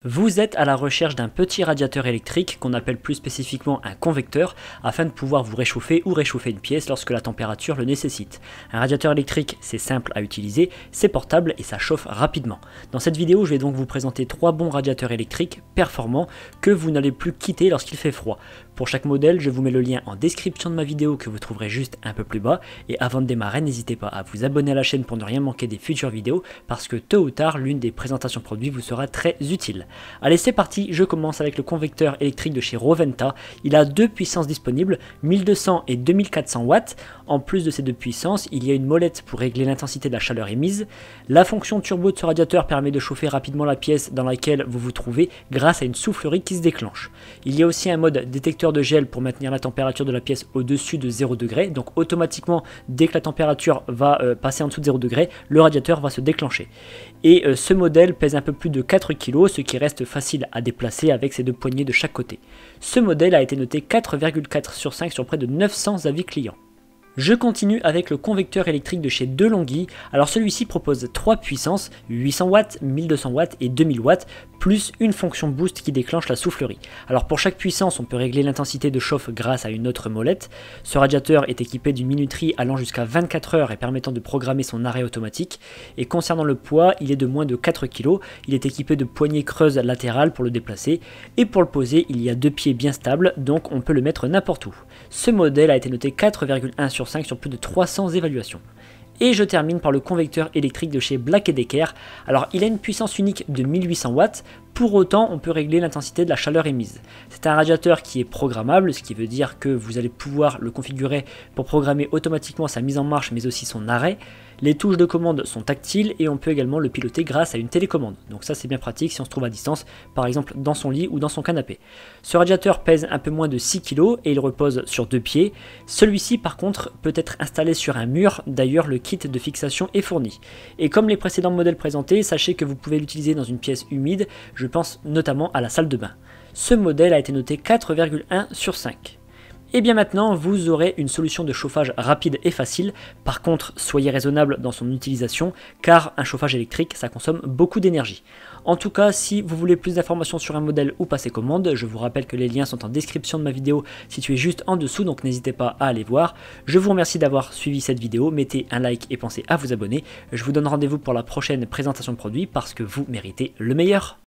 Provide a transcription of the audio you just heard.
Vous êtes à la recherche d'un petit radiateur électrique qu'on appelle plus spécifiquement un convecteur afin de pouvoir vous réchauffer ou réchauffer une pièce lorsque la température le nécessite. Un radiateur électrique, c'est simple à utiliser, c'est portable et ça chauffe rapidement. Dans cette vidéo, je vais donc vous présenter 3 bons radiateurs électriques performants que vous n'allez plus quitter lorsqu'il fait froid. Pour chaque modèle, je vous mets le lien en description de ma vidéo que vous trouverez juste un peu plus bas. Et avant de démarrer, n'hésitez pas à vous abonner à la chaîne pour ne rien manquer des futures vidéos parce que tôt ou tard, l'une des présentations produits vous sera très utile. Allez, c'est parti, je commence avec le convecteur électrique de chez Roventa. Il a deux puissances disponibles, 1200 et 2400 watts. En plus de ces deux puissances, il y a une molette pour régler l'intensité de la chaleur émise. La fonction turbo de ce radiateur permet de chauffer rapidement la pièce dans laquelle vous vous trouvez grâce à une soufflerie qui se déclenche. Il y a aussi un mode détecteur de gel pour maintenir la température de la pièce au-dessus de 0 degré. Donc automatiquement, dès que la température va passer en dessous de 0 degré, le radiateur va se déclencher. Et ce modèle pèse un peu plus de 4 kg, ce qui reste facile à déplacer avec ses deux poignées de chaque côté. Ce modèle a été noté 4,4 sur 5 sur près de 900 avis clients. Je continue avec le convecteur électrique de chez Delonghi. Alors celui-ci propose 3 puissances, 800 watts, 1200 watts et 2000 watts, plus une fonction boost qui déclenche la soufflerie. Alors pour chaque puissance, on peut régler l'intensité de chauffe grâce à une autre molette. Ce radiateur est équipé d'une minuterie allant jusqu'à 24 heures et permettant de programmer son arrêt automatique. Et concernant le poids, il est de moins de 4 kg. Il est équipé de poignées creuses latérales pour le déplacer. Et pour le poser, il y a 2 pieds bien stables, donc on peut le mettre n'importe où. Ce modèle a été noté 4,1 sur 5 sur plus de 300 évaluations. Et je termine par le convecteur électrique de chez Black & Decker. Alors il a une puissance unique de 1800 watts, pour autant on peut régler l'intensité de la chaleur émise. C'est un radiateur qui est programmable, ce qui veut dire que vous allez pouvoir le configurer pour programmer automatiquement sa mise en marche mais aussi son arrêt. Les touches de commande sont tactiles et on peut également le piloter grâce à une télécommande. Donc ça c'est bien pratique si on se trouve à distance, par exemple dans son lit ou dans son canapé. Ce radiateur pèse un peu moins de 6 kg et il repose sur 2 pieds. Celui-ci par contre peut être installé sur un mur, d'ailleurs le kit de fixation est fourni. Et comme les précédents modèles présentés, sachez que vous pouvez l'utiliser dans une pièce humide, je pense notamment à la salle de bain. Ce modèle a été noté 4,1 sur 5. Et bien maintenant, vous aurez une solution de chauffage rapide et facile. Par contre, soyez raisonnable dans son utilisation, car un chauffage électrique, ça consomme beaucoup d'énergie. En tout cas, si vous voulez plus d'informations sur un modèle ou passer commande, je vous rappelle que les liens sont en description de ma vidéo située juste en dessous, donc n'hésitez pas à aller voir. Je vous remercie d'avoir suivi cette vidéo, mettez un like et pensez à vous abonner. Je vous donne rendez-vous pour la prochaine présentation de produit parce que vous méritez le meilleur.